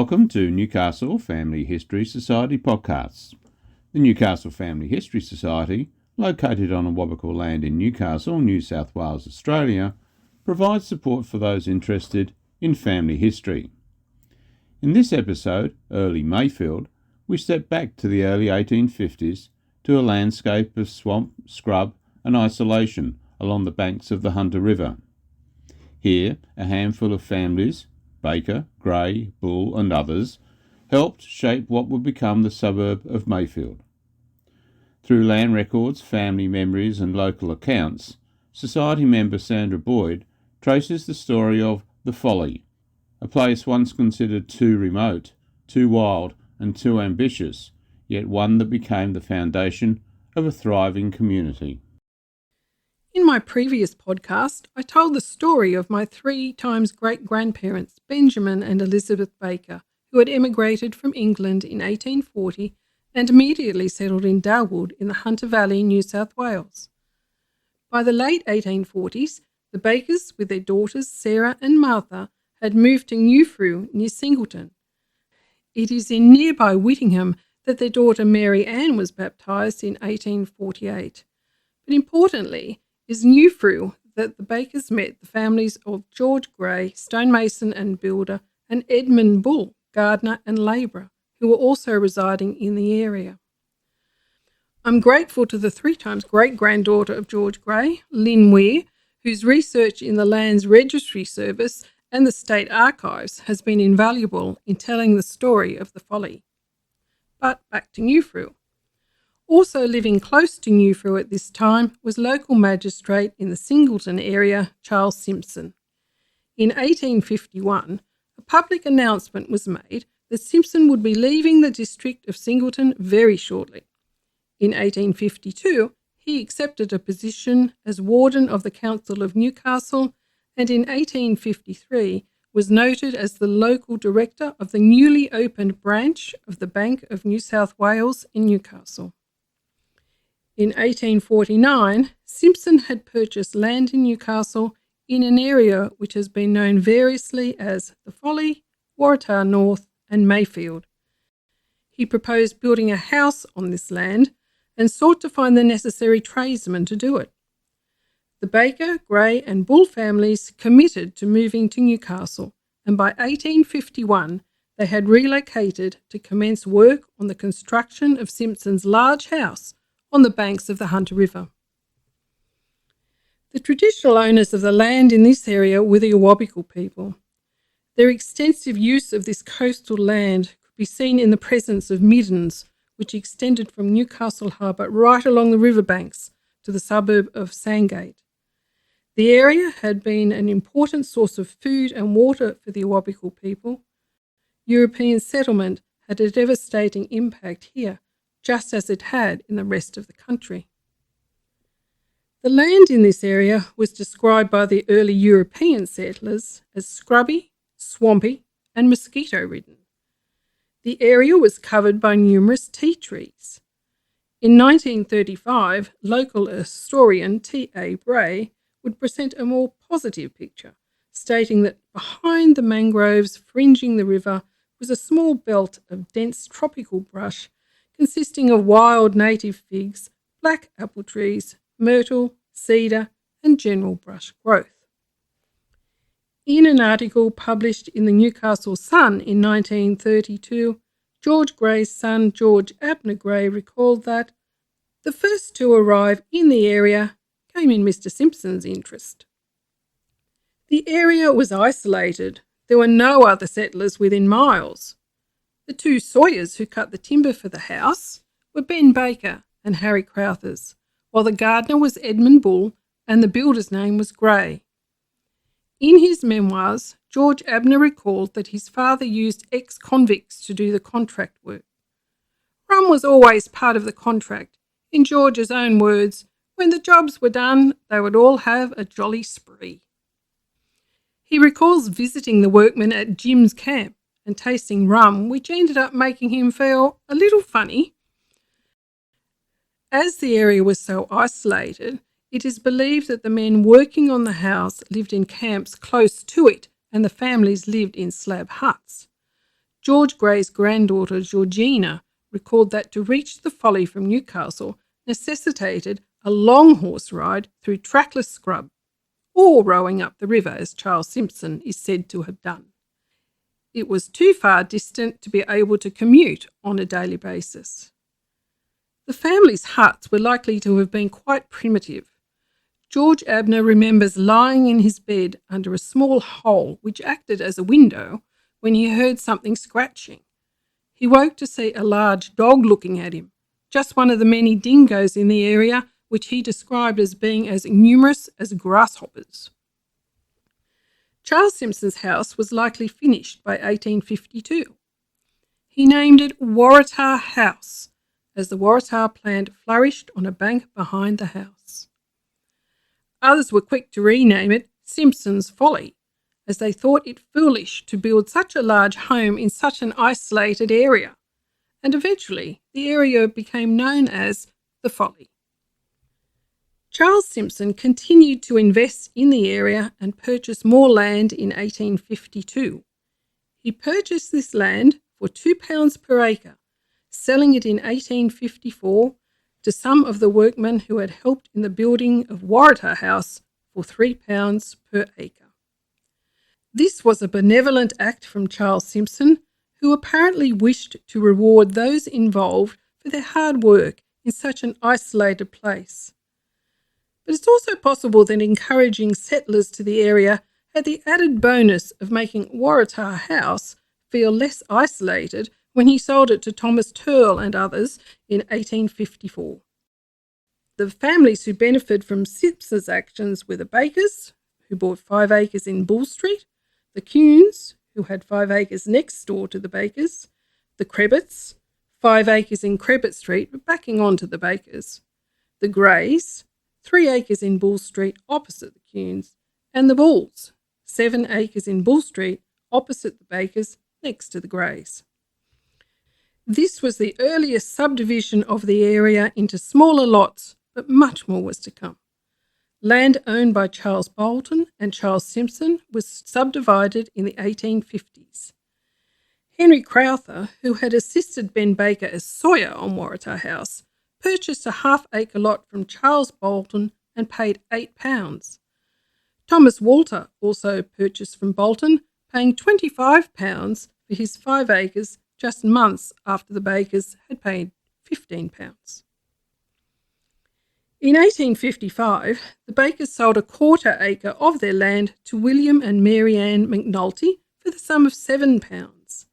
Welcome to Newcastle Family History Society podcasts. The Newcastle Family History Society, located on Awabakal land in Newcastle, New South Wales, Australia, provides support for those interested in family history. In this episode, Early Mayfield, we step back to the early 1850s to a landscape of swamp, scrub and isolation along the banks of the Hunter River. Here, a handful of families, Baker, Gray, Bull and others, helped shape what would become the suburb of Mayfield. Through land records, family memories and local accounts, Society member Sandra Boyd traces the story of the Folly, a place once considered too remote, too wild and too ambitious, yet one that became the foundation of a thriving community. In my previous podcast, I told the story of my 3 times great-grandparents, Benjamin and Elizabeth Baker, who had emigrated from England in 1840 and immediately settled in Darwood in the Hunter Valley, New South Wales. By the late 1840s, the Bakers, with their daughters Sarah and Martha, had moved to Newfrew near Singleton. It is in nearby Whittingham that their daughter Mary Ann was baptised in 1848. But importantly, is Newfrew that the Bakers met the families of George Gray, stonemason and builder, and Edmund Bull, gardener and labourer, who were also residing in the area. I'm grateful to the 3 times great-granddaughter of George Gray, Lynn Weir, whose research in the Lands Registry Service and the State Archives has been invaluable in telling the story of the Folly. But back to Newfrew. Also living close to Newfrew at this time was local magistrate in the Singleton area, Charles Simpson. In 1851, a public announcement was made that Simpson would be leaving the district of Singleton very shortly. In 1852, he accepted a position as warden of the Council of Newcastle, and in 1853 was noted as the local director of the newly opened branch of the Bank of New South Wales in Newcastle. In 1849, Simpson had purchased land in Newcastle in an area which has been known variously as the Folly, Waratah North and Mayfield. He proposed building a house on this land and sought to find the necessary tradesmen to do it. The Baker, Gray and Bull families committed to moving to Newcastle, and by 1851 they had relocated to commence work on the construction of Simpson's large house on the banks of the Hunter River. The traditional owners of the land in this area were the Awabakal people. Their extensive use of this coastal land could be seen in the presence of middens, which extended from Newcastle Harbour right along the riverbanks to the suburb of Sandgate. The area had been an important source of food and water for the Awabakal people. European settlement had a devastating impact here, just as it had in the rest of the country. The land in this area was described by the early European settlers as scrubby, swampy and mosquito-ridden. The area was covered by numerous tea trees. In 1935, local historian T.A. Bray would present a more positive picture, stating that behind the mangroves fringing the river was a small belt of dense tropical brush consisting of wild native figs, black apple trees, myrtle, cedar and general brush growth. In an article published in the Newcastle Sun in 1932, George Gray's son George Abner Gray recalled that the first to arrive in the area came in Mr. Simpson's interest. The area was isolated. There were no other settlers within miles. The 2 sawyers who cut the timber for the house were Ben Baker and Harry Crowthers, while the gardener was Edmund Bull and the builder's name was Gray. In his memoirs, George Abner recalled that his father used ex-convicts to do the contract work. Rum was always part of the contract. In George's own words, when the jobs were done, they would all have a jolly spree. He recalls visiting the workmen at Jim's camp and tasting rum, which ended up making him feel a little funny. As the area was so isolated, it is believed that the men working on the house lived in camps close to it and the families lived in slab huts. George Grey's granddaughter Georgina recalled that to reach the Folly from Newcastle necessitated a long horse ride through trackless scrub, or rowing up the river as Charles Simpson is said to have done. It was too far distant to be able to commute on a daily basis. The family's huts were likely to have been quite primitive. George Abner remembers lying in his bed under a small hole which acted as a window when he heard something scratching. He woke to see a large dog looking at him, just one of the many dingoes in the area which he described as being as numerous as grasshoppers. Charles Simpson's house was likely finished by 1852. He named it Waratah House, as the Waratah plant flourished on a bank behind the house. Others were quick to rename it Simpson's Folly, as they thought it foolish to build such a large home in such an isolated area, and eventually the area became known as the Folly. Charles Simpson continued to invest in the area and purchase more land in 1852. He purchased this land for £2 per acre, selling it in 1854 to some of the workmen who had helped in the building of Waratah House for £3 per acre. This was a benevolent act from Charles Simpson, who apparently wished to reward those involved for their hard work in such an isolated place. But it's also possible that encouraging settlers to the area had the added bonus of making Waratah House feel less isolated when he sold it to Thomas Turl and others in 1854. The families who benefited from Simpson's actions were the Bakers, who bought 5 acres in Bull Street, the Kuhns, who had 5 acres next door to the Bakers, the Crebbits, 5 acres in Crebbit Street but backing onto the Bakers, the Greys, 3 acres in Bull Street opposite the Kuhns, and the Bulls, 7 acres in Bull Street opposite the Bakers next to the Greys. This was the earliest subdivision of the area into smaller lots, but much more was to come. Land owned by Charles Bolton and Charles Simpson was subdivided in the 1850s. Henry Crowther, who had assisted Ben Baker as sawyer on Waratah House, purchased a half-acre lot from Charles Bolton and paid £8. Thomas Walter also purchased from Bolton, paying £25 for his 5 acres just months after the Bakers had paid £15. In 1855, the Bakers sold a quarter acre of their land to William and Mary Ann McNulty for the sum of £7.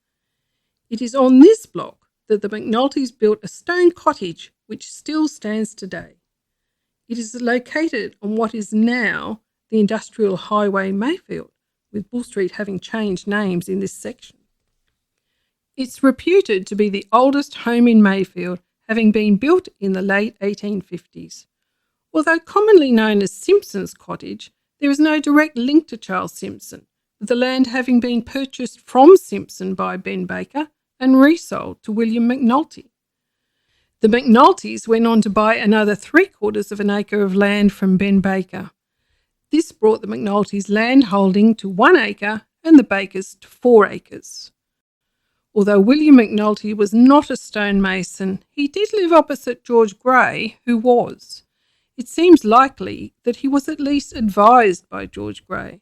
It is on this block that the McNultys built a stone cottage which still stands today. It is located on what is now the industrial highway Mayfield, with Bull Street having changed names in this section. It's reputed to be the oldest home in Mayfield, having been built in the late 1850s. Although commonly known as Simpson's Cottage, there is no direct link to Charles Simpson, with the land having been purchased from Simpson by Ben Baker and resold to William McNulty. The McNultys went on to buy another 3/4 of an acre of land from Ben Baker. This brought the McNultys' land holding to 1 acre and the Bakers to 4 acres. Although William McNulty was not a stonemason, he did live opposite George Grey, who was. It seems likely that he was at least advised by George Grey.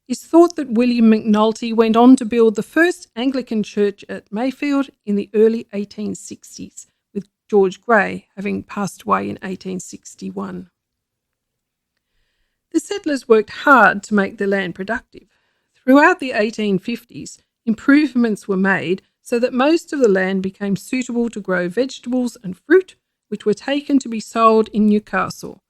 It's thought that William McNulty went on to build the first Anglican church at Mayfield in the early 1860s, with George Grey having passed away in 1861. The settlers worked hard to make the land productive. Throughout the 1850s, improvements were made so that most of the land became suitable to grow vegetables and fruit, which were taken to be sold in Newcastle.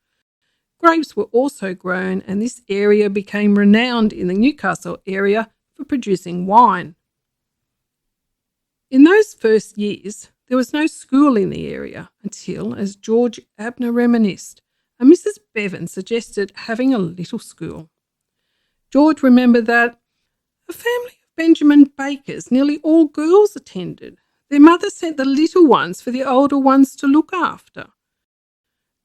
Grapes were also grown, and this area became renowned in the Newcastle area for producing wine. In those first years, there was no school in the area until, as George Abner reminisced, a Mrs. Bevan suggested having a little school. George remembered that a family of Benjamin Bakers, nearly all girls, attended. Their mother sent the little ones for the older ones to look after.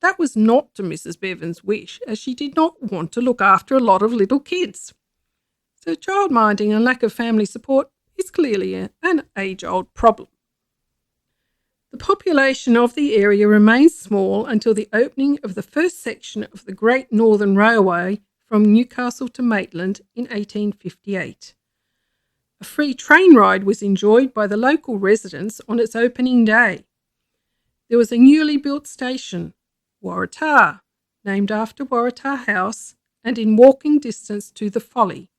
That was not to Mrs. Bevan's wish, as she did not want to look after a lot of little kids. So childminding and lack of family support is clearly an age-old problem. The population of the area remained small until the opening of the first section of the Great Northern Railway from Newcastle to Maitland in 1858. A free train ride was enjoyed by the local residents on its opening day. There was a newly built station, Waratah, named after Waratah House, and in walking distance to the Folly.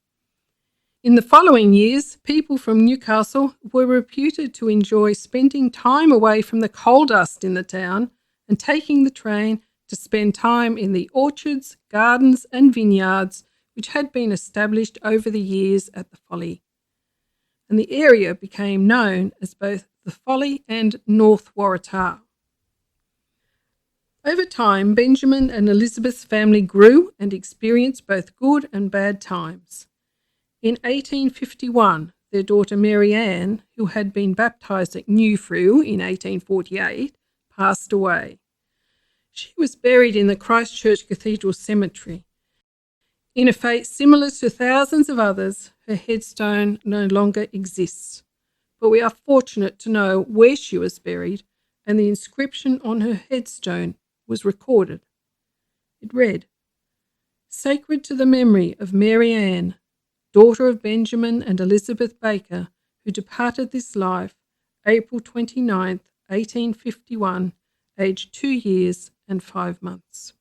In the following years, people from Newcastle were reputed to enjoy spending time away from the coal dust in the town and taking the train to spend time in the orchards, gardens and vineyards which had been established over the years at the Folly. And the area became known as both the Folly and North Waratah. Over time, Benjamin and Elizabeth's family grew and experienced both good and bad times. In 1851, their daughter Mary Ann, who had been baptised at Newfrew in 1848, passed away. She was buried in the Christchurch Cathedral Cemetery. In a fate similar to thousands of others, her headstone no longer exists, but we are fortunate to know where she was buried, and the inscription on her headstone was recorded. It read, "Sacred to the memory of Mary Ann, daughter of Benjamin and Elizabeth Baker, who departed this life April 29th, 1851, aged 2 years and 5 months."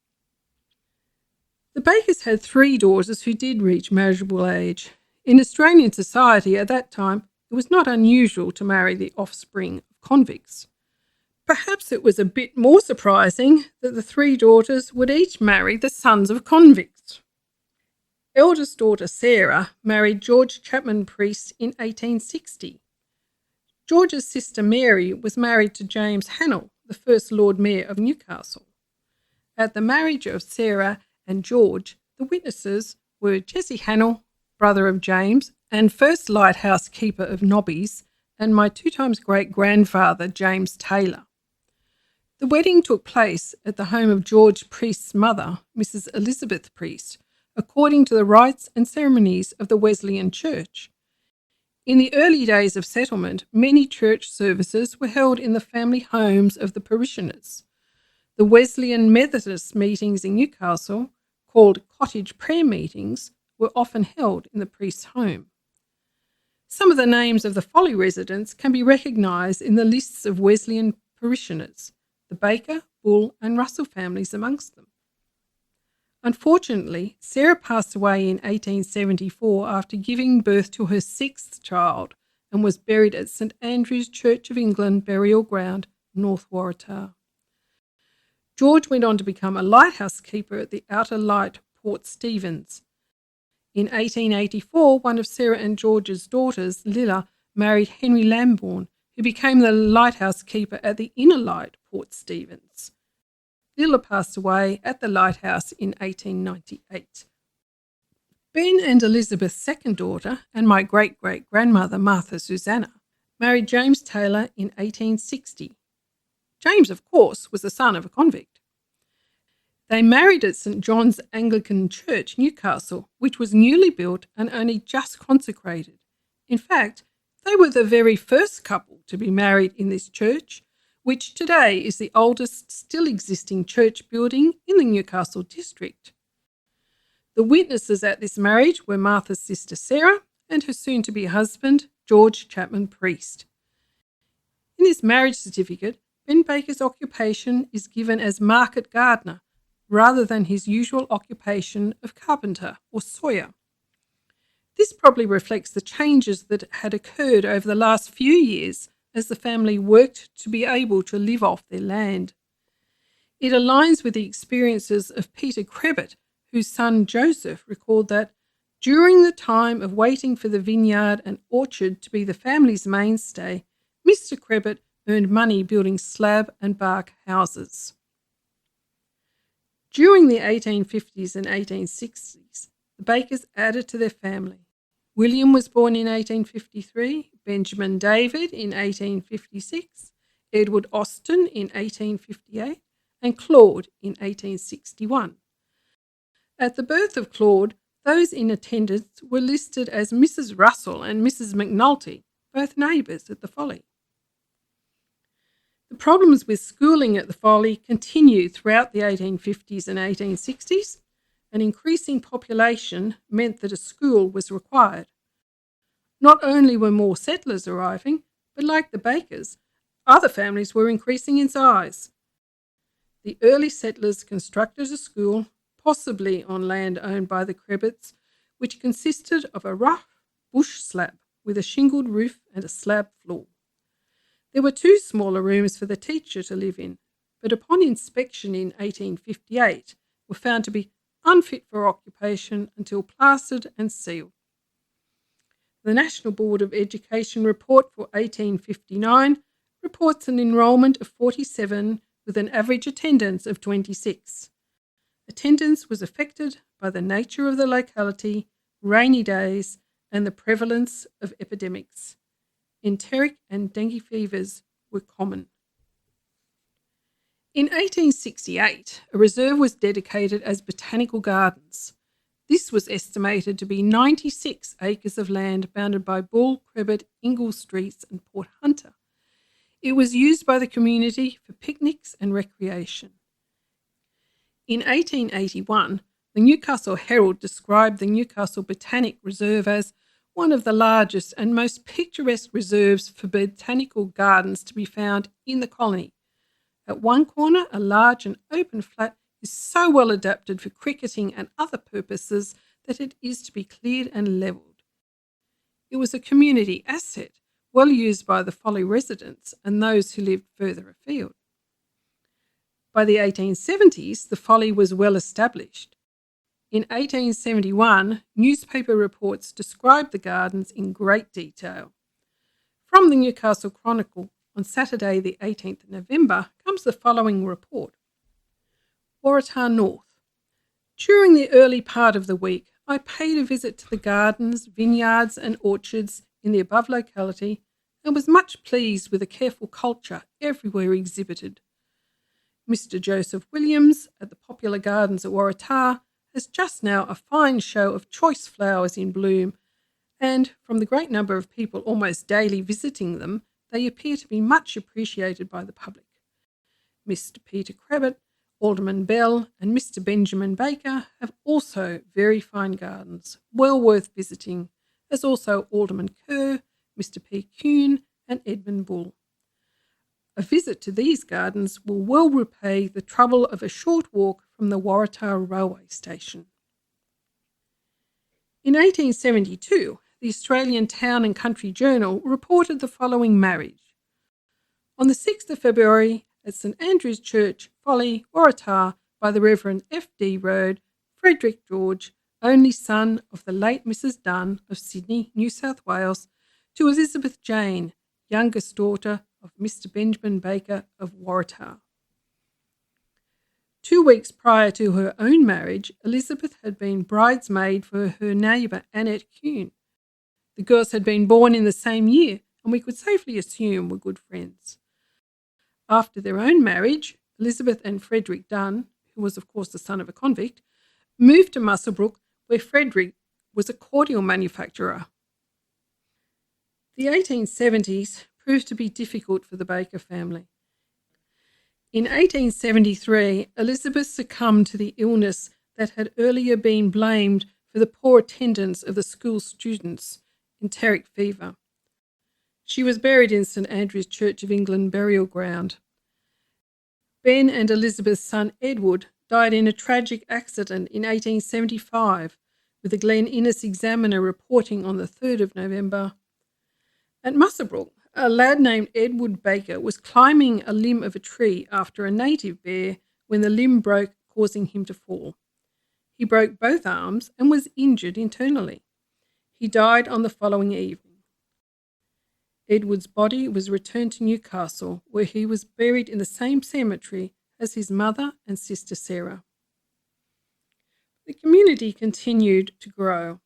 The Bakers had 3 daughters who did reach marriageable age. In Australian society at that time, it was not unusual to marry the offspring of convicts. Perhaps it was a bit more surprising that the 3 daughters would each marry the sons of convicts. Eldest daughter Sarah married George Chapman Priest in 1860. George's sister Mary was married to James Hannell, the first Lord Mayor of Newcastle. At the marriage of Sarah and George, the witnesses were Jesse Hannell, brother of James, and first lighthouse keeper of Nobbies, and my 2 times great-grandfather James Taylor. The wedding took place at the home of George Priest's mother, Mrs. Elizabeth Priest, according to the rites and ceremonies of the Wesleyan Church. In the early days of settlement, many church services were held in the family homes of the parishioners. The Wesleyan Methodist meetings in Newcastle, called cottage prayer meetings, were often held in the priest's home. Some of the names of the Folly residents can be recognised in the lists of Wesleyan parishioners, the Baker, Bull and Russell families amongst them. Unfortunately, Sarah passed away in 1874 after giving birth to her 6th child and was buried at St Andrew's Church of England burial ground, North Waratah. George went on to become a lighthouse keeper at the Outer Light, Port Stephens. In 1884, one of Sarah and George's daughters, Lilla, married Henry Lambourne, who became the lighthouse keeper at the Inner Light, Port Stephens. Lilla passed away at the lighthouse in 1898. Ben and Elizabeth's second daughter, and my great-great-grandmother Martha Susanna, married James Taylor in 1860. James, of course, was the son of a convict. They married at St John's Anglican Church, Newcastle, which was newly built and only just consecrated. In fact, they were the very first couple to be married in this church, which today is the oldest still existing church building in the Newcastle district. The witnesses at this marriage were Martha's sister Sarah and her soon-to-be husband, George Chapman Priest. In this marriage certificate, Ben Baker's occupation is given as market gardener, rather than his usual occupation of carpenter or sawyer. This probably reflects the changes that had occurred over the last few years as the family worked to be able to live off their land. It aligns with the experiences of Peter Crebbett, whose son Joseph recalled that during the time of waiting for the vineyard and orchard to be the family's mainstay, Mr. Crebbett earned money building slab and bark houses. During the 1850s and 1860s, the Bakers added to their family. William was born in 1853, Benjamin David in 1856, Edward Austin in 1858, and Claude in 1861. At the birth of Claude, Those in attendance were listed as Mrs. Russell and Mrs. McNulty, both neighbours at the Folly. The problems with schooling at the Folly continued throughout the 1850s and 1860s. An increasing population meant that a school was required. Not only were more settlers arriving, but like the Bakers, other families were increasing in size. The early settlers constructed a school, possibly on land owned by the Crebbets, which consisted of a rough bush slab with a shingled roof and a slab floor. There were 2 smaller rooms for the teacher to live in, but upon inspection in 1858 were found to be unfit for occupation until plastered and sealed. The National Board of Education report for 1859 reports an enrolment of 47 with an average attendance of 26. Attendance was affected by the nature of the locality, rainy days, and the prevalence of epidemics. Enteric and dengue fevers were common. In 1868, a reserve was dedicated as Botanical Gardens. This was estimated to be 96 acres of land bounded by Bull, Crebbet, Ingle Streets and Port Hunter. It was used by the community for picnics and recreation. In 1881, the Newcastle Herald described the Newcastle Botanic Reserve as one of the largest and most picturesque reserves for botanical gardens to be found in the colony. At one corner, a large and open flat is so well adapted for cricketing and other purposes that it is to be cleared and levelled. It was a community asset, well used by the Folly residents and those who lived further afield. By the 1870s, the Folly was well established. In 1871, newspaper reports described the gardens in great detail. From the Newcastle Chronicle on Saturday the 18th of November comes the following report. Waratah North. During the early part of the week, I paid a visit to the gardens, vineyards and orchards in the above locality and was much pleased with the careful culture everywhere exhibited. Mr. Joseph Williams at the Popular Gardens at Waratah has just now a fine show of choice flowers in bloom, and from the great number of people almost daily visiting them, they appear to be much appreciated by the public. Mr. Peter Crebbet, Alderman Bell and Mr. Benjamin Baker have also very fine gardens, well worth visiting, as also Alderman Kerr, Mr. P. Kuhn and Edmund Bull. A visit to these gardens will well repay the trouble of a short walk from the Waratah railway station. In 1872, the Australian Town and Country Journal reported the following marriage. On the 6th of February, at St Andrew's Church, Folly, Waratah, by the Reverend F.D. Road, Frederick George, only son of the late Mrs. Dunn of Sydney, New South Wales, to Elizabeth Jane, youngest daughter of Mr. Benjamin Baker of Waratah. 2 weeks prior to her own marriage, Elizabeth had been bridesmaid for her neighbour Annette Kuhn. The girls had been born in the same year, and we could safely assume were good friends. After their own marriage, Elizabeth and Frederick Dunn, who was of course the son of a convict, moved to Muswellbrook, where Frederick was a cordial manufacturer. The 1870s proved to be difficult for the Baker family. In 1873, Elizabeth succumbed to the illness that had earlier been blamed for the poor attendance of the school students, enteric fever. She was buried in St Andrew's Church of England burial ground. Ben and Elizabeth's son Edward died in a tragic accident in 1875, with the Glen Innes Examiner reporting on the 3rd of November. At Muswellbrook, a lad named Edward Baker was climbing a limb of a tree after a native bear when the limb broke, causing him to fall. He broke both arms and was injured internally. He died on the following evening. Edward's body was returned to Newcastle, where he was buried in the same cemetery as his mother and sister Sarah. The community continued to grow.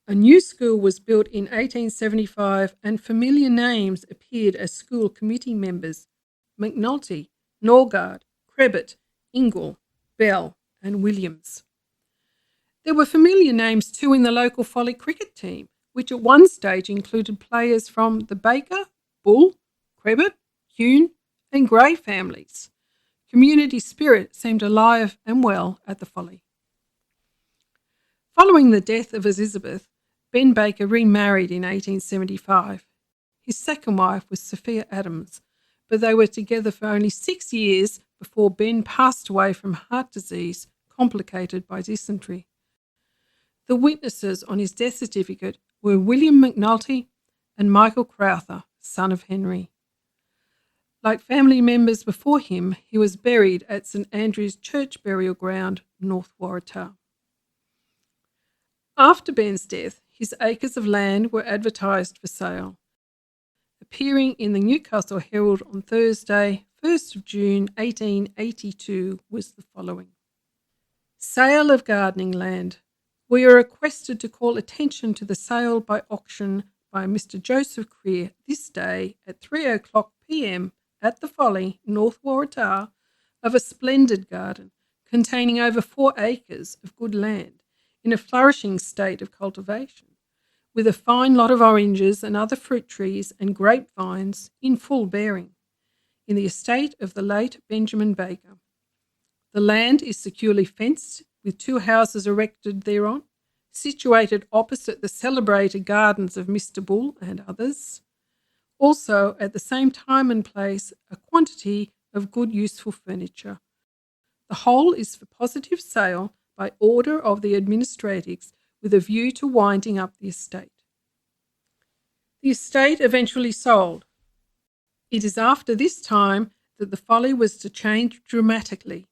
A new school was built in 1875 and familiar names appeared as school committee members: McNulty, Norgard, Crebbet, Ingle, Bell and Williams. There were familiar names too in the local Folly cricket team, which at one stage included players from the Baker, Bull, Crebit, Hune and Grey families. Community spirit seemed alive and well at the Folly. Following the death of Elizabeth, Ben Baker remarried in 1875. His second wife was Sophia Adams, but they were together for only 6 years before Ben passed away from heart disease complicated by dysentery. The witnesses on his death certificate were William McNulty and Michael Crowther, son of Henry. Like family members before him, he was buried at St Andrew's Church Burial Ground, North Waratah. After Ben's death, his acres of land were advertised for sale. Appearing in the Newcastle Herald on Thursday, 1st of June 1882, was the following. Sale of gardening land. We are requested to call attention to the sale by auction by Mr. Joseph Creer this day at 3:00 p.m. at the Folly, North Waratah, of a splendid garden containing over 4 acres of good land in a flourishing state of cultivation, with a fine lot of oranges and other fruit trees and grapevines in full bearing, in the estate of the late Benjamin Baker. The land is securely fenced, with 2 houses erected thereon, situated opposite the celebrated gardens of Mr. Bull and others. Also, at the same time and place, a quantity of good useful furniture. The whole is for positive sale by order of the administratives, with a view to winding up the estate. The estate eventually sold. It is after this time that the Folly was to change dramatically.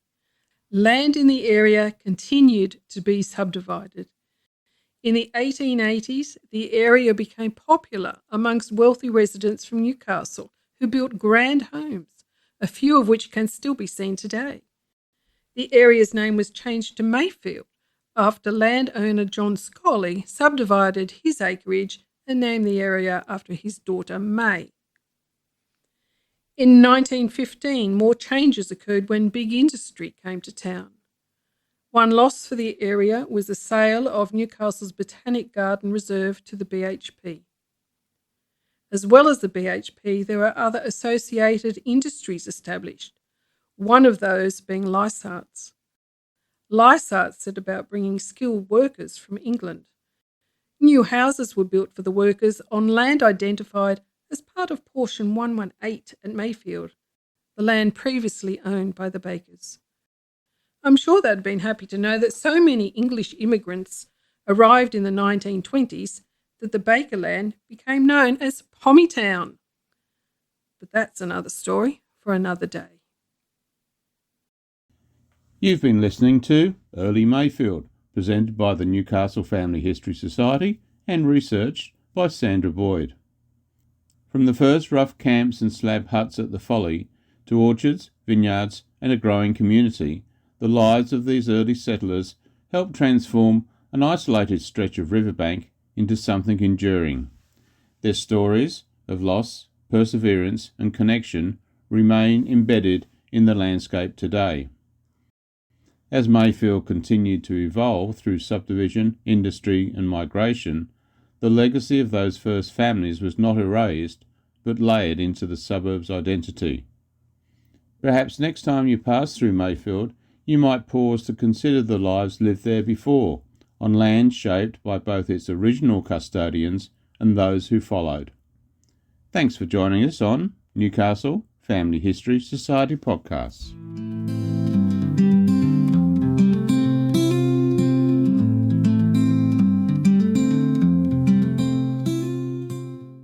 Land in the area continued to be subdivided. In the 1880s, the area became popular amongst wealthy residents from Newcastle who built grand homes, a few of which can still be seen today. The area's name was changed to Mayfield after landowner John Scully subdivided his acreage and named the area after his daughter May. In 1915, more changes occurred when big industry came to town. One loss for the area was the sale of Newcastle's Botanic Garden Reserve to the BHP. As well as the BHP, there were other associated industries established, one of those being Lysart's. Lysart set about bringing skilled workers from England. New houses were built for the workers on land identified as part of portion 118 at Mayfield, the land previously owned by the Bakers. I'm sure they'd been happy to know that so many English immigrants arrived in the 1920s that the Baker land became known as Pommytown. But that's another story for another day. You've been listening to Early Mayfield, presented by the Newcastle Family History Society and researched by Sandra Boyd. From the first rough camps and slab huts at the Folly to orchards, vineyards and a growing community, the lives of these early settlers helped transform an isolated stretch of riverbank into something enduring. Their stories of loss, perseverance and connection remain embedded in the landscape today. As Mayfield continued to evolve through subdivision, industry and migration, the legacy of those first families was not erased but layered into the suburb's identity. Perhaps next time you pass through Mayfield, you might pause to consider the lives lived there before, on land shaped by both its original custodians and those who followed. Thanks for joining us on Newcastle Family History Society Podcasts.